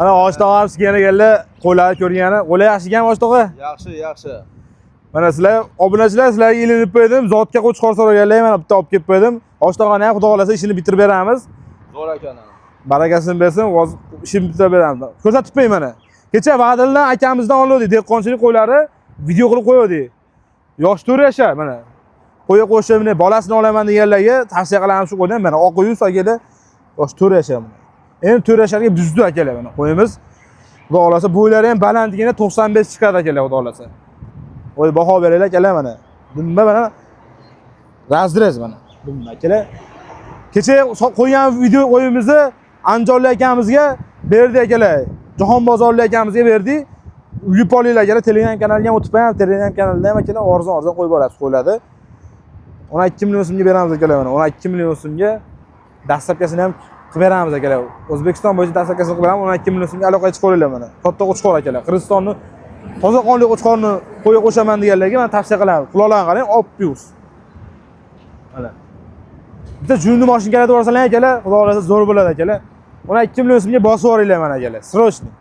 Ana oshtoqamiz kelganlar, qo'ylarni ko'rgani. Qo'ylar yaxshi ekan oshtoqa? Yaxshi. Mana sizlar obunachilar, sizlarga ilinib qo'ydim. Zotga qo'chqor so'raganlar, mana bitta olib kelib qo'ydim. Oshtoqani ham xudo xolasa ishini bitirib beramiz. Zo'r ekan. Barakasini bersin, hozir ishini bitirib beramiz. Ko'rsatib qo'ying mana. Kecha Va'dildan akamizdan oldik, dehqonchilik qo'ylari video qilib qo'ydik. Yosh 4 yashar mana. Qo'ya qo'shimni bolasini olaman deganlarga tavsiya qilamiz shu qo'ydan mana oq yuz akalar yosh 4 yashar mana. Endi 4 yasharga buzdi akalar mana. Qo'yimiz xudo xolasa bo'ylari ham balandligini 95 chiqadi akalar xudo xolasa. Voy baho beraylar akalar mana. Dumba mana razrez mana. Dumba akalar. Kecha qo'ygan video qo'yimizni Anjonli akamizga berdi akalar. Jahon bozorli akamizga berdi. Uyib olinglar akalar, Telegram kanaliga ham o'tib qo'yamiz. Telegram kanalida ham akalar arzon qo'yib borasiz qo'yiladi. 12 million so'mga beramiz akalar mana. 12 million so'mga dastlabkasini ham qilib beramiz akalar. O'zbekiston bo'yicha dastlabkasini qilib beramiz. 12 million so'mga aloqaga chiqib olinglar mana. Katta qo'chqor akalar. Qirg'izistonni toza qonli qo'chqorni qo'yga qo'shaman deganlarga men tavsiya qilaman. Quloqlarni qarang, oppius. Mana. Bitta junni mashinkalarga borsalar akalar, xudo xolasa zo'r bo'ladi akalar. 12 million so'mga bosib yuboringlar mana akalar. Srochniy.